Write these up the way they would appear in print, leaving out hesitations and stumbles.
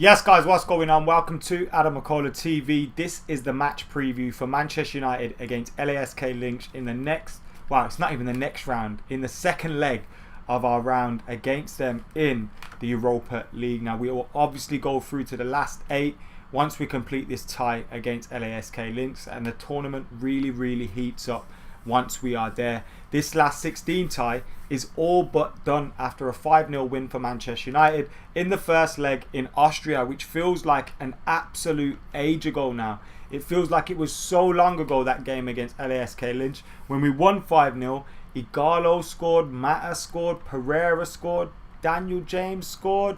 Yes, guys, what's going on? Welcome to AdamMcKola TV. This is the match preview for Manchester United against LASK Linz in the next, well, it's not even the next round, in the second leg of our round against them in the Europa League. Now, we will obviously go through to the last 8 once we complete this tie against LASK Linz, and the tournament really heats up once we are there. This last 16 tie is all but done after a 5-0 win for Manchester United in the first leg in Austria, which feels like an absolute age ago now. It feels like it was so long ago, that game against LASK Linz, when we won 5-0. Igalo scored, Mata scored, Pereira scored, Daniel James scored.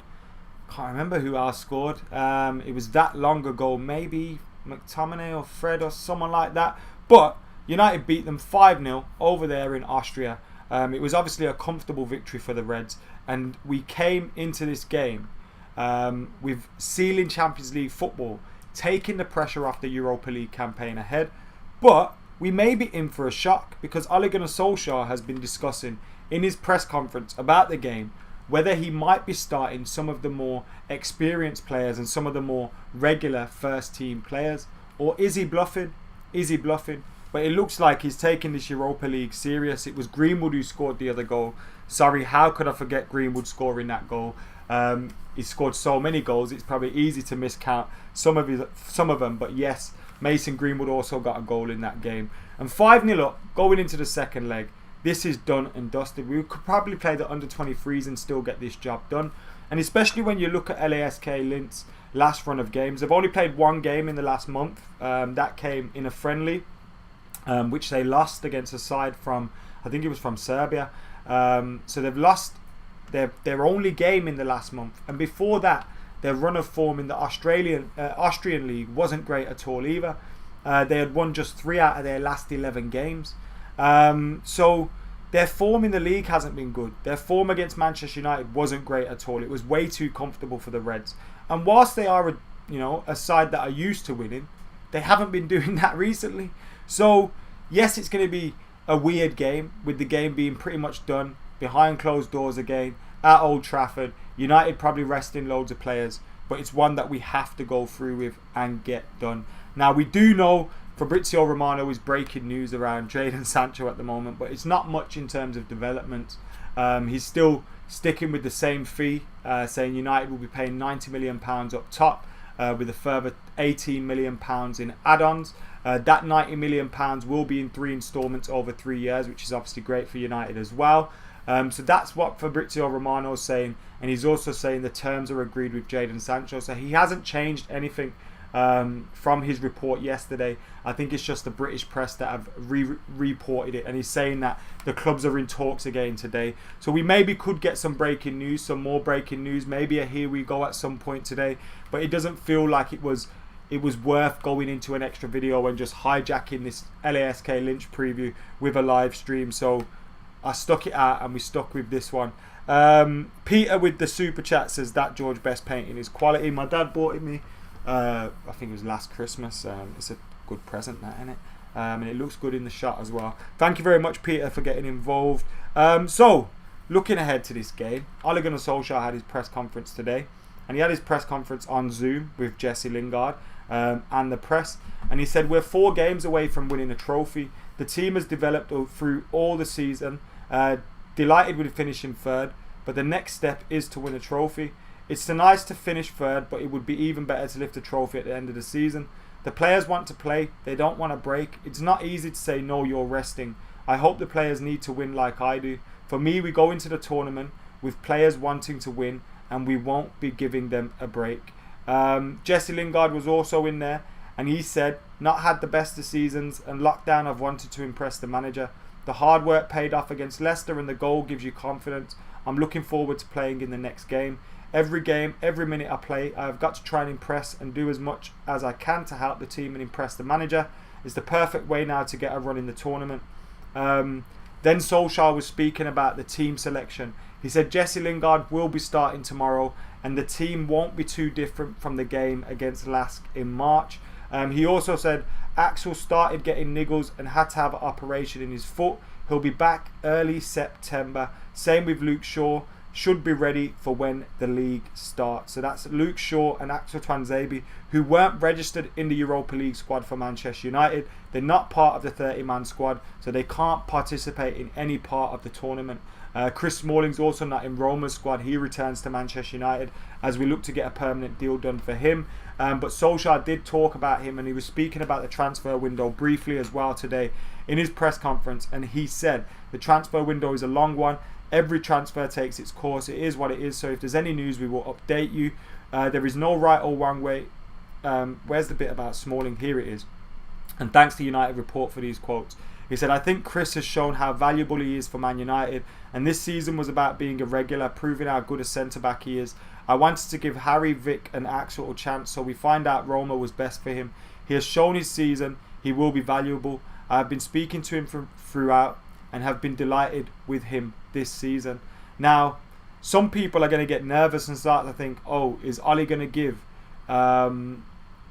Can't remember who else scored. It was that long ago, maybe McTominay or Fred or someone like that. But United beat them 5-0 over there in Austria. It was obviously a comfortable victory for the Reds, and we came into this game with sealing Champions League football, taking the pressure off the Europa League campaign ahead. But we may be in for a shock, because Ole Gunnar Solskjaer has been discussing in his press conference about the game whether he might be starting some of the more experienced players and some of the more regular first team players, or is he bluffing? But it looks like he's taking this Europa League serious. It was Greenwood who scored the other goal. Sorry, how could I forget Greenwood scoring that goal? He scored so many goals, it's probably easy to miscount some of them. But yes, Mason Greenwood also got a goal in that game. And 5-0 up, going into the second leg. This is done and dusted. We could probably play the under-23s and still get this job done. And especially when you look at LASK Linz last run of games. They've only played one game in the last month. That came in a friendly, which they lost against a side from, I think it was from Serbia. So they've lost their only game in the last month. And before that, their run of form in the Austrian league wasn't great at all either. They had won just 3 out of their last 11 games. So their form in the league hasn't been good. Their form against Manchester United wasn't great at all. It was way too comfortable for the Reds. And whilst they are a side that are used to winning, they haven't been doing that recently. So yes, it's going to be a weird game, with the game being pretty much done behind closed doors again at Old Trafford. United probably resting loads of players, but it's one that we have to go through with and get done. Now, we do know Fabrizio Romano is breaking news around Jadon Sancho at the moment, but it's not much in terms of development. He's still sticking with the same fee, saying United will be paying £90 million up top, with a further £18 million in add-ons. That £90 million will be in 3 instalments over 3 years, which is obviously great for United as well. So that's what Fabrizio Romano is saying, and he's also saying the terms are agreed with Jadon Sancho. So he hasn't changed anything from his report yesterday. I think it's just the British press that have reported it, and he's saying that the clubs are in talks again today. So we maybe could get some breaking news, some more breaking news, maybe a here we go at some point today. But it doesn't feel like it was worth going into an extra video and just hijacking this LASK Linz preview with a live stream. So I stuck it out, and we stuck with this one. Peter with the super chat says that George Best painting is quality. My dad bought it me. I think it was last Christmas. It's a good present, that, isn't it? And it looks good in the shot as well. Thank you very much, Peter, for getting involved. So looking ahead to this game, Ole Gunnar Solskjaer had his press conference today, and he had his press conference on Zoom with Jesse Lingard and the press, and he said, we're 4 games away from winning a trophy. The team has developed through all the season, delighted with finishing 3rd, but the next step is to win a trophy. It's nice to finish 3rd, but it would be even better to lift a trophy at the end of the season. The players want to play, they don't want to break. It's not easy to say, no, you're resting. I hope the players need to win like I do. For me, we go into the tournament with players wanting to win, and we won't be giving them a break. Jesse Lingard was also in there, and he said, not had the best of seasons, and lockdown I've wanted to impress the manager. The hard work paid off against Leicester, and the goal gives you confidence. I'm looking forward to playing in the next game. Every game, every minute I play, I've got to try and impress and do as much as I can to help the team and impress the manager. It's the perfect way now to get a run in the tournament. Then Solskjaer was speaking about the team selection. He said Jesse Lingard will be starting tomorrow, and the team won't be too different from the game against LASK in March. He also said Axel started getting niggles and had to have an operation in his foot. He'll be back early September. Same with Luke Shaw. should be ready for when the league starts. So that's Luke Shaw and Axel Tuanzebe, who weren't registered in the Europa League squad for Manchester United. They're not part of the 30-man squad, so they can't participate in any part of the tournament. Chris Smalling's also not in Roma's squad. He returns to Manchester United as we look to get a permanent deal done for him. But Solskjaer did talk about him, and he was speaking about the transfer window briefly as well today in his press conference, and he said the transfer window is a long one. Every transfer takes its course. It is what it is. So if there's any news, we will update you. There is no right or wrong way. Where's the bit about Smalling? Here it is. And thanks to United Report for these quotes. He said, I think Chris has shown how valuable he is for Man United, and this season was about being a regular, proving how good a centre-back he is. I wanted to give Harry, Vic and Axel a chance, so we find out Roma was best for him. He has shown his season. He will be valuable. I have been speaking to him throughout and have been delighted with him this season. Now, some people are going to get nervous and start to think, oh, is Ollie going to give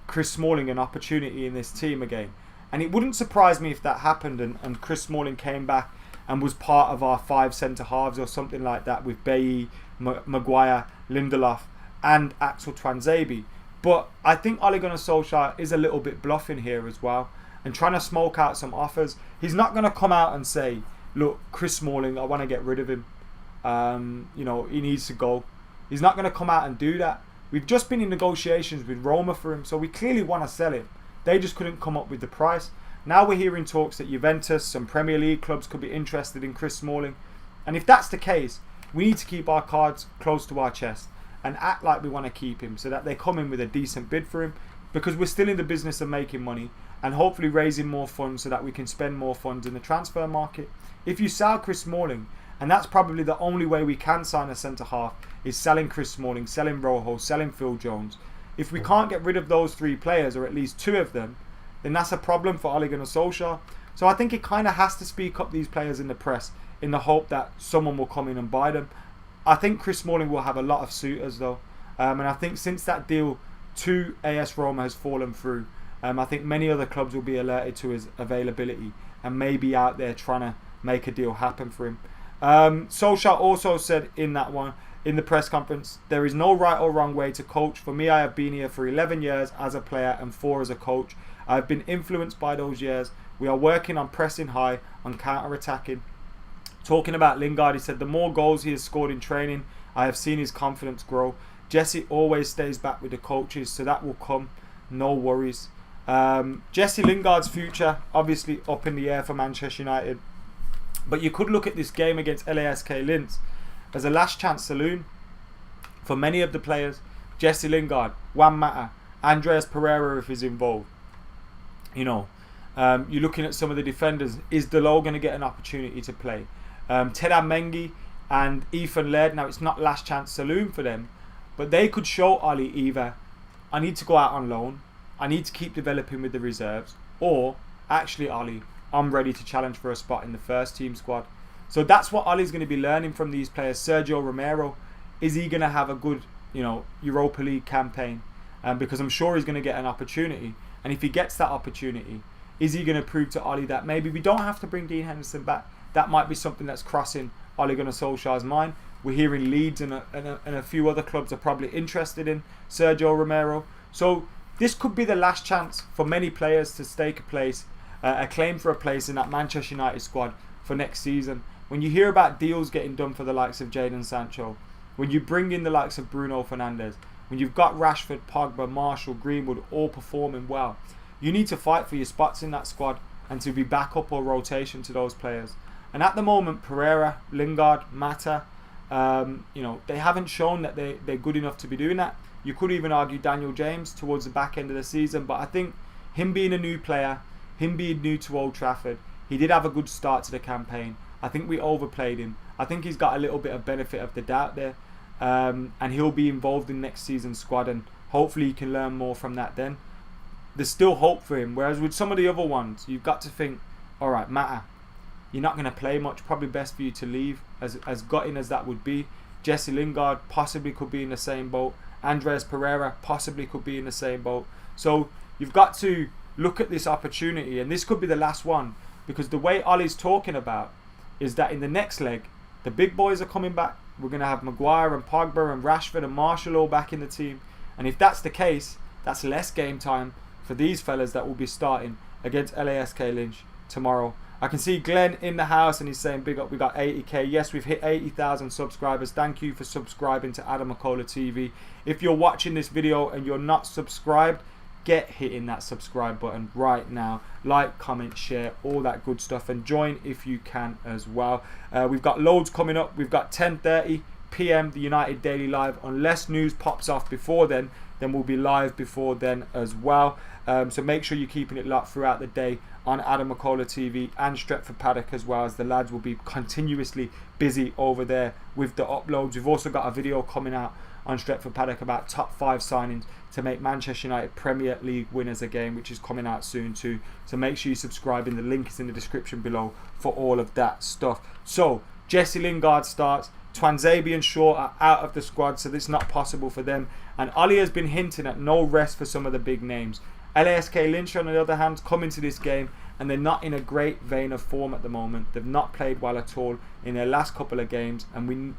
Chris Smalling an opportunity in this team again? And it wouldn't surprise me if that happened and Chris Smalling came back and was part of our 5 centre-halves or something like that with Bailly, Maguire, Lindelof and Axel Tuanzebe. But I think Ole Gunnar Solskjaer is a little bit bluffing here as well and trying to smoke out some offers. He's not going to come out and say, look, Chris Smalling, I want to get rid of him. He needs to go. He's not going to come out and do that. We've just been in negotiations with Roma for him, so we clearly want to sell him. They just couldn't come up with the price. Now we're hearing talks that Juventus, some Premier League clubs could be interested in Chris Smalling. And if that's the case, we need to keep our cards close to our chest and act like we want to keep him so that they come in with a decent bid for him, because we're still in the business of making money and hopefully raising more funds so that we can spend more funds in the transfer market. If you sell Chris Smalling, and that's probably the only way we can sign a centre-half, is selling Chris Smalling, selling Rojo, selling Phil Jones. If we can't get rid of those 3 players, or at least 2 of them, then that's a problem for Ole Gunnar Solskjaer. So I think it kind of has to speak up these players in the press in the hope that someone will come in and buy them. I think Chris Smalling will have a lot of suitors though. And I think since that deal to AS Roma has fallen through, I think many other clubs will be alerted to his availability and maybe out there trying to make a deal happen for him. Solskjaer also said in that one, in the press conference, there is no right or wrong way to coach. For me, I have been here for 11 years as a player and 4 as a coach. I have been influenced by those years. We are working on pressing high, on counter-attacking. Talking about Lingard, he said the more goals he has scored in training, I have seen his confidence grow. Jesse always stays back with the coaches, so that will come. No worries. Jesse Lingard's future, obviously up in the air for Manchester United. But you could look at this game against LASK Linz as a last chance saloon for many of the players. Jesse Lingard, Juan Mata, Andreas Pereira if he's involved. You're looking at some of the defenders. Is Delo going to get an opportunity to play? Teddy Mengi and Ethan Laird. Now it's not last chance saloon for them, but they could show Ollie either I need to go out on loan, I need to keep developing with the reserves, or actually Ollie, I'm ready to challenge for a spot in the first team squad. So that's what Ollie's going to be learning from these players. Sergio Romero, is he going to have a good, Europa League campaign? Because I'm sure he's going to get an opportunity. And if he gets that opportunity, is he going to prove to Ollie that maybe we don't have to bring Dean Henderson back? That might be something that's crossing Ole Gunnar Solskjaer's mind. We're hearing Leeds and a few other clubs are probably interested in Sergio Romero. So this could be the last chance for many players to stake a place, a claim for a place in that Manchester United squad for next season. When you hear about deals getting done for the likes of Jadon Sancho, when you bring in the likes of Bruno Fernandes, when you've got Rashford, Pogba, Marshall, Greenwood all performing well, you need to fight for your spots in that squad and to be backup or rotation to those players. And at the moment, Pereira, Lingard, Mata, they haven't shown that they're good enough to be doing that. You could even argue Daniel James towards the back end of the season, but I think him being a new player, him being new to Old Trafford, he did have a good start to the campaign. I think we overplayed him. I think he's got a little bit of benefit of the doubt there. And he'll be involved in next season's squad, and hopefully he can learn more from that then. There's still hope for him. Whereas with some of the other ones, you've got to think, alright, Mata, you're not going to play much. Probably best for you to leave, as gutting as that would be. Jesse Lingard possibly could be in the same boat. Andreas Pereira possibly could be in the same boat. So you've got to look at this opportunity, and this could be the last one, because the way Ollie's talking about is that in the next leg, The big boys are coming back. We're going to have Maguire and Pogba and Rashford and Martial all back in the team. And if that's the case, that's less game time for these fellas that will be starting against LASK Linz tomorrow. I can see Glenn in the house and he's saying big up, we got 80k. Yes, we've hit 80,000 subscribers. Thank you for subscribing to AdamMcKola TV. If you're watching this video and you're not subscribed, get hitting that subscribe button right now. Like, comment, share, all that good stuff, and join if you can as well. We've got loads coming up. We've got 10:30 PM the United Daily Live. Unless news pops off before then we'll be live before then as well. So make sure you're keeping it locked throughout the day on AdamMcKola TV and Stretford Paddock as well, as the lads will be continuously busy over there with the uploads. We've also got a video coming out on Stretford Paddock about top 5 signings to make Manchester United Premier League winners again, which is coming out soon too. So make sure you subscribe, and the link is in the description below for all of that stuff. So Jesse Lingard starts. Twanzebe and Shaw are out of the squad, so this is not possible for them. And Ollie has been hinting at no rest for some of the big names. LASK Linz, on the other hand, come into this game and they're not in a great vein of form at the moment. They've not played well at all in their last couple of games, and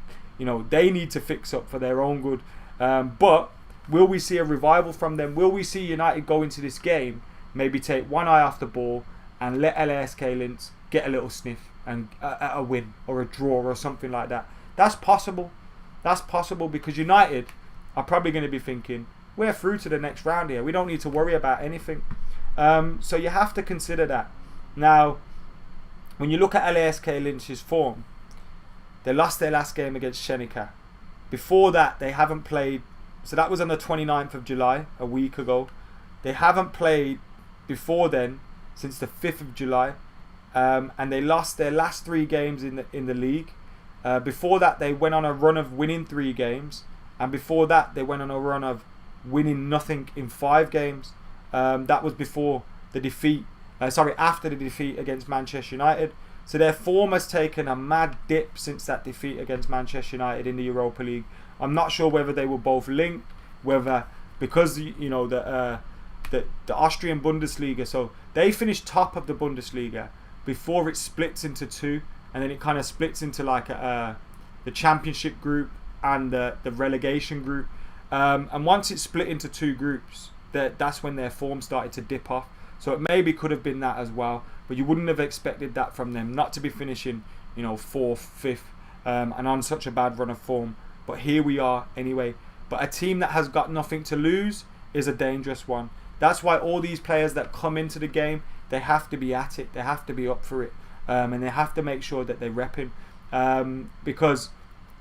they need to fix up for their own good. But will we see a revival from them? Will we see United go into this game, maybe take one eye off the ball and let LASK Linz get a little sniff and a win or a draw or something like that? That's possible. That's possible, because United are probably going to be thinking, we're through to the next round here. We don't need to worry about anything. So you have to consider that. Now, when you look at LASK Linz's form, they lost their last game against Shenika. Before that, they haven't played. So that was on the 29th of July, a week ago. They haven't played before then since the 5th of July. And they lost their last 3 games in the league. Before that, they went on a run of winning 3 games. And before that, they went on a run of winning nothing in 5 games. That was before the defeat. After the defeat against Manchester United. So their form has taken a mad dip since that defeat against Manchester United in the Europa League. I'm not sure whether they were both linked, whether because the Austrian Bundesliga, so they finished top of the Bundesliga before it splits into 2, and then it kind of splits into like the Championship group and the relegation group. And once it split into 2 groups, that's when their form started to dip off. So it maybe could have been that as well, but you wouldn't have expected that from them, not to be finishing 4th, 5th, and on such a bad run of form. But here we are anyway. But a team that has got nothing to lose is a dangerous one. That's why all these players that come into the game, they have to be at it, they have to be up for it, and they have to make sure that they're repping, because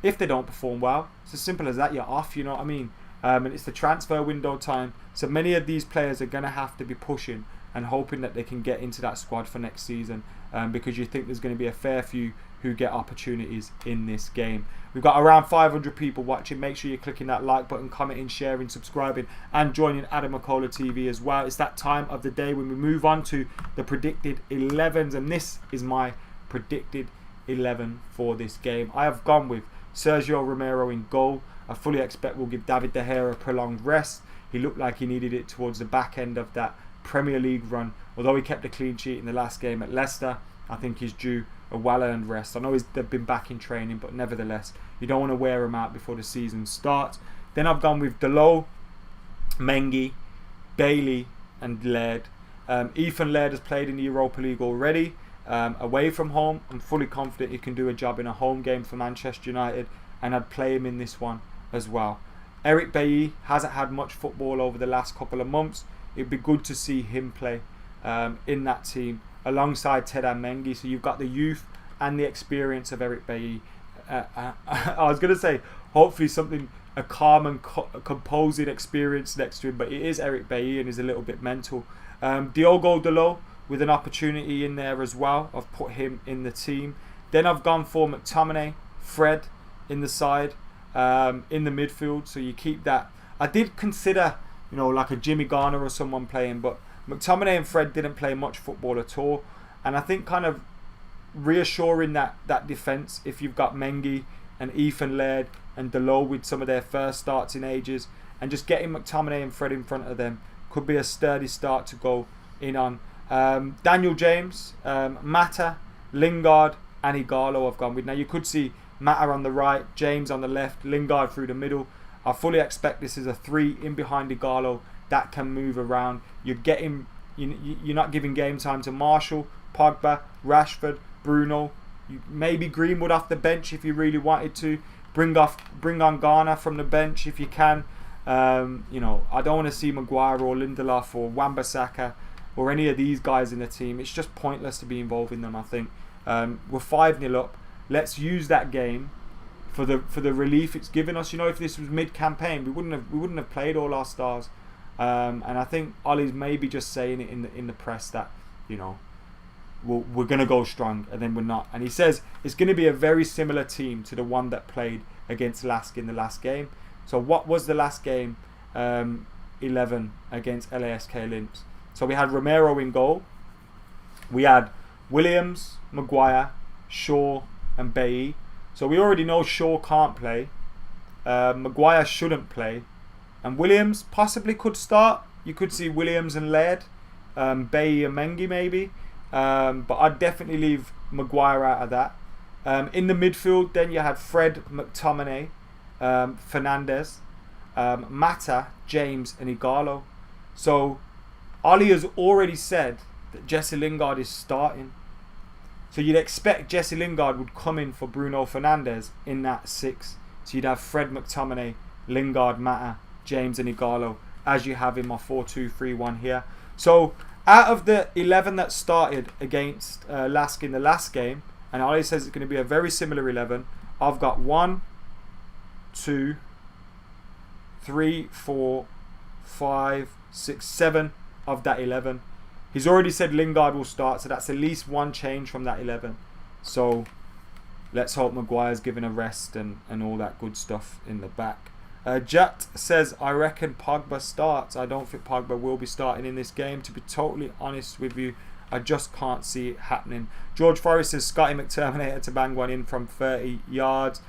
if they don't perform well, it's as simple as that, you're off, you know what I mean? And it's the transfer window time, so many of these players are going to have to be pushing and hoping that they can get into that squad for next season, because you think there's going to be a fair few who get opportunities in this game. We've got around 500 people watching. Make sure you're clicking that like button, commenting, sharing, subscribing, and joining AdamMcKola TV as well. It's that time of the day when we move on to the predicted 11s, and this is my predicted 11 for this game. I have gone with Sergio Romero in goal. I fully expect we'll give David De Gea a prolonged rest. He looked like he needed it towards the back end of that Premier League run. Although he kept a clean sheet in the last game at Leicester, I think he's due a well-earned rest. I know they've been back in training, but nevertheless, you don't want to wear him out before the season starts. Then I've gone with Dalot, Mengi, Bailey and Laird. Ethan Laird has played in the Europa League already, away from home. I'm fully confident he can do a job in a home game for Manchester United, and I'd play him in this one as well. Eric Bailly hasn't had much football over the last couple of months. It'd be good to see him play in that team alongside AdamMcKola. So you've got the youth and the experience of Eric Bailly. I was going to say hopefully a calm and composing experience next to him, but it is Eric Bailly and is a little bit mental. Diogo Dalot with an opportunity in there as well. I've put him in the team. Then I've gone for McTominay, Fred in the side, in the midfield. So you keep that. I did consider like a Jimmy Garner or someone playing, but McTominay and Fred didn't play much football at all, and I think kind of reassuring that defence, if you've got Mengi and Ethan Laird and Dalot with some of their first starts in ages, and just getting McTominay and Fred in front of them could be a sturdy start to go in on. Daniel James, Mata, Lingard and Igalo I've gone with. Now you could see Mata on the right, James on the left, Lingard through the middle. I fully expect this is a 3 in behind Igalo that can move around. You're not giving game time to Marshall, Pogba, Rashford, Bruno. Maybe Greenwood off the bench if you really wanted to. Bring on Garner from the bench if you can. I don't want to see Maguire or Lindelof or Wan-Bissaka or any of these guys in the team. It's just pointless to be involved in them, I think. We're 5-0 up. Let's use that game for the relief it's given us. If this was mid-campaign, we wouldn't have played all our stars. And I think Ollie's maybe just saying it in the press that we're going to go strong, and then we're not. And he says it's going to be a very similar team to the one that played against LASK in the last game. So what was the last game? 11 against LASK Linz. So we had Romero in goal. We had Williams, Maguire, Shaw and Bailly. So we already know Shaw can't play. Maguire shouldn't play. And Williams possibly could start. You could see Williams and Laird. Bailly and Mengi maybe. But I'd definitely leave Maguire out of that. In the midfield, then you had Fred, McTominay, Fernandes, Mata, James and Igalo. So Ollie has already said that Jesse Lingard is starting. So you'd expect Jesse Lingard would come in for Bruno Fernandes in that 6. So you'd have Fred, McTominay, Lingard, Mata, James and Igalo, as you have in my 4-2-3-1 here. So out of the 11 that started against LASK in the last game, and Ollie says it's going to be a very similar 11, I've got 1, 2, 3, 4, 5, 6, 7 of that 11. He's already said Lingard will start, so that's at least one change from that 11. So let's hope Maguire's given a rest and all that good stuff in the back. Jat says, I reckon Pogba starts. I don't think Pogba will be starting in this game. To be totally honest with you, I just can't see it happening. George Forrest says, Scotty McTerminator to bang one in from 30 yards.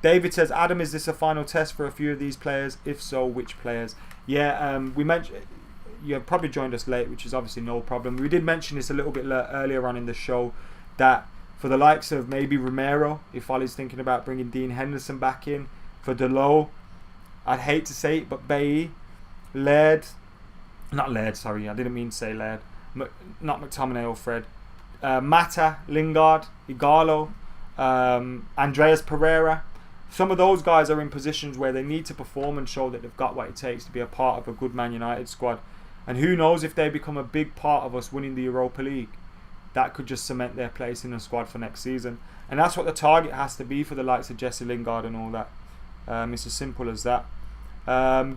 David says, Adam, is this a final test for a few of these players? If so, which players? Yeah, we mentioned... You have probably joined us late, which is obviously no problem. We did mention this a little bit earlier on in the show, that for the likes of maybe Romero, if Ollie's thinking about bringing Dean Henderson back in, for Delo, I'd hate to say it, but Bailly, Laird, not Laird, sorry, I didn't mean to say Laird, not McTominay or Fred, Mata, Lingard, Igalo, Andreas Pereira. Some of those guys are in positions where they need to perform and show that they've got what it takes to be a part of a good Man United squad. And who knows, if they become a big part of us winning the Europa League, that could just cement their place in the squad for next season. And that's what the target has to be for the likes of Jesse Lingard and all that. It's as simple as that.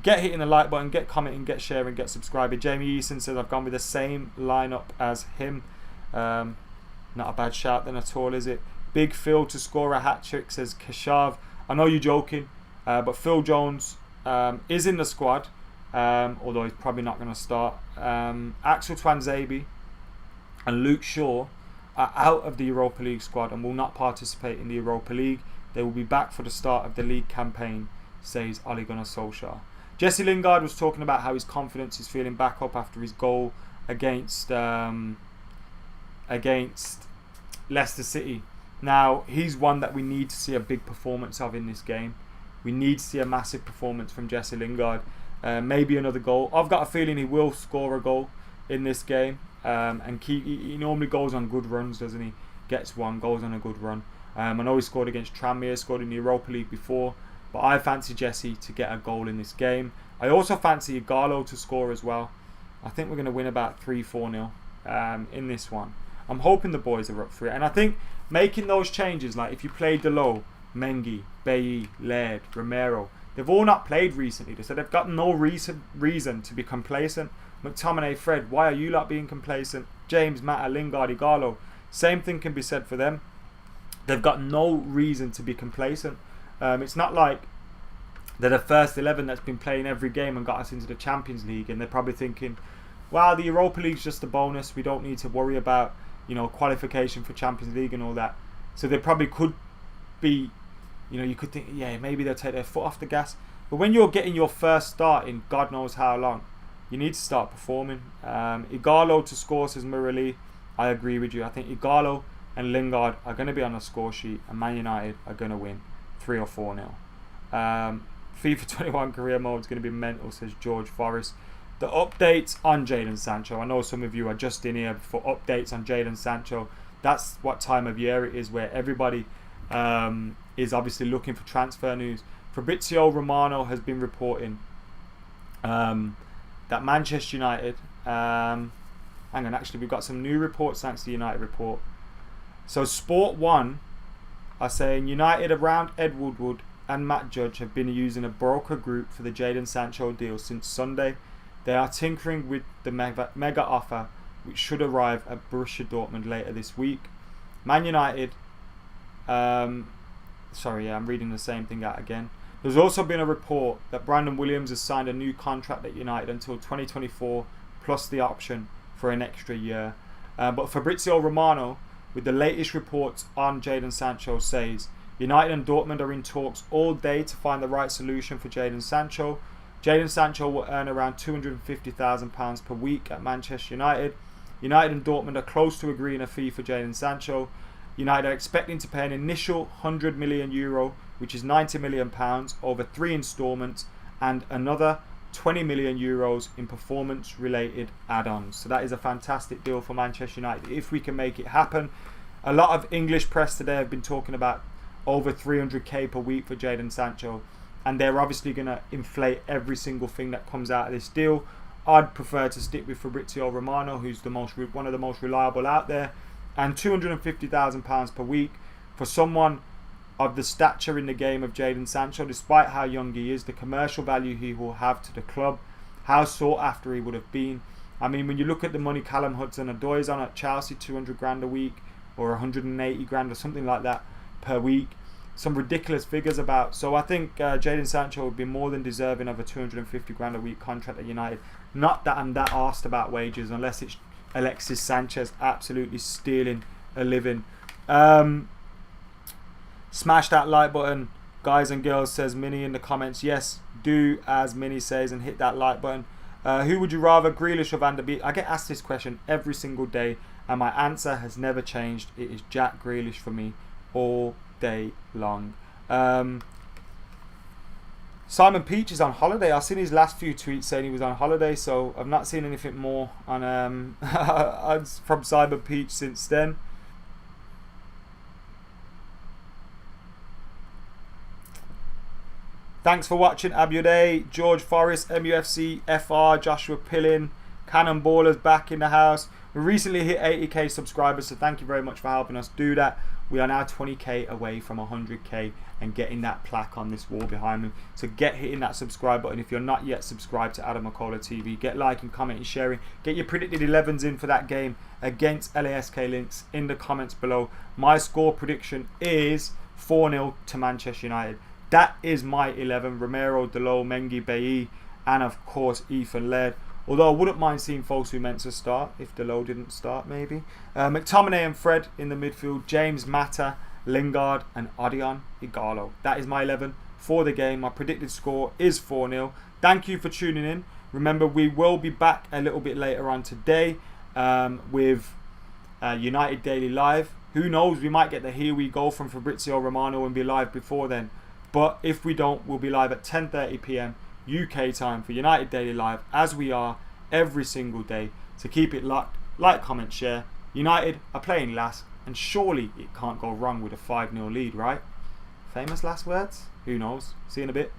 Get hitting the like button, get commenting, get sharing, get subscribing. Jamie Easton says I've gone with the same lineup as him. Not a bad shout then at all, is it? Big Phil to score a hat-trick, says Kashav. I know you're joking, but Phil Jones is in the squad. Although he's probably not going to start. Axel Twanzebe and Luke Shaw are out of the Europa League squad and will not participate in the Europa League. They will be back for the start of the league campaign, says Ole Gunnar Solskjaer. Jesse Lingard was talking about how his confidence is feeling back up after his goal against Leicester City. Now, he's one that we need to see a big performance of in this game. We need to see a massive performance from Jesse Lingard. Maybe another goal. I've got a feeling he will score a goal in this game. And he normally goes on good runs, doesn't he? Gets one, goes on a good run. I know he scored against Tranmere, scored in the Europa League before. But I fancy Jesse to get a goal in this game. I also fancy Igalo to score as well. I think we're going to win about 3-4-0 in this one. I'm hoping the boys are up for it. And I think making those changes, like if you play Delo, Mengi, Bailly, Laird, Romero, they've all not played recently. They said they've got no reason to be complacent. McTominay, Fred, why are you lot being complacent? James, Mata, Lingard, Igalo, same thing can be said for them. They've got no reason to be complacent. It's not like they're the first 11 that's been playing every game and got us into the Champions League, and they're probably thinking, well, the Europa League's just a bonus. We don't need to worry about, qualification for Champions League and all that. So they probably could be, you could think, yeah, maybe they'll take their foot off the gas. But when you're getting your first start in God knows how long, you need to start performing. Igalo to score, says Murali. I agree with you. I think Igalo and Lingard are going to be on the score sheet, and Man United are going to win 3 or 4-0. FIFA 21 career mode is going to be mental, says George Forrest. The updates on Jadon Sancho. I know some of you are just in here for updates on Jadon Sancho. That's what time of year it is, where everybody is obviously looking for transfer news. Fabrizio Romano has been reporting that Manchester United... hang on, actually, we've got some new reports thanks to the United report. So Sport 1 are saying United around Ed Woodward and Matt Judge have been using a broker group for the Jadon Sancho deal since Sunday. They are tinkering with the mega offer, which should arrive at Borussia Dortmund later this week. Man United... I'm reading the same thing out again. There's also been a report that Brandon Williams has signed a new contract at United until 2024, plus the option for an extra year. But Fabrizio Romano, with the latest reports on Jadon Sancho, says United and Dortmund are in talks all day to find the right solution for Jadon Sancho. Jadon Sancho will earn around £250,000 per week at Manchester United. United and Dortmund are close to agreeing a fee for Jadon Sancho. United are expecting to pay an initial €100 million, which is £90 million, over 3 instalments, and another €20 million in performance-related add-ons. So that is a fantastic deal for Manchester United if we can make it happen. A lot of English press today have been talking about over 300k per week for Jadon Sancho, and they're obviously going to inflate every single thing that comes out of this deal. I'd prefer to stick with Fabrizio Romano, who's one of the most reliable out there, and £250,000 per week for someone of the stature in the game of Jadon Sancho. Despite how young he is, the commercial value he will have to the club, how sought after he would have been. I mean, when you look at the money Callum Hudson-Odoi is on at Chelsea, 200 grand a week, or 180 grand or something like that per week, some ridiculous figures about. So I think Jadon Sancho would be more than deserving of a 250 grand a week contract at United. Not that I'm that arsed about wages, unless it's Alexis Sanchez absolutely stealing a living. Smash that like button, guys and girls, says Minnie in the comments. Yes, do as Minnie says and hit that like button. Who would you rather, Grealish or Van der Beek? I get asked this question every single day, and my answer has never changed. It is Jack Grealish for me all day long. Simon Peach is on holiday. I've seen his last few tweets saying he was on holiday, so I've not seen anything more on from Simon Peach since then. Thanks for watching, Abuday, George Forrest, MUFC, FR, Joshua Pillin, Cannonballers back in the house. We recently hit 80k subscribers, so thank you very much for helping us do that. We are now 20k away from 100k and getting that plaque on this wall behind me. So get hitting that subscribe button if you're not yet subscribed to AdamMcKola TV. Get liking, commenting, sharing. Get your predicted 11s in for that game against LASK Linz in the comments below. My score prediction is 4-0 to Manchester United. That is my 11. Romero, Delo, Mengi, Bailly, and of course Ethan Laird. Although I wouldn't mind seeing Fosu Mensah start if Delo didn't start, maybe. McTominay and Fred in the midfield. James Mata, Lingard, and Odion Igalo. That is my 11 for the game. My predicted score is 4-0. Thank you for tuning in. Remember, we will be back a little bit later on today with United Daily Live. Who knows, we might get the here we go from Fabrizio Romano and be live before then. But if we don't, we'll be live at 10:30 p.m. UK time for United Daily Live, as we are every single day. So keep it locked, like, comment, share. United are playing LASK, and surely it can't go wrong with a 5-0 lead, right? Famous last words? Who knows? See you in a bit.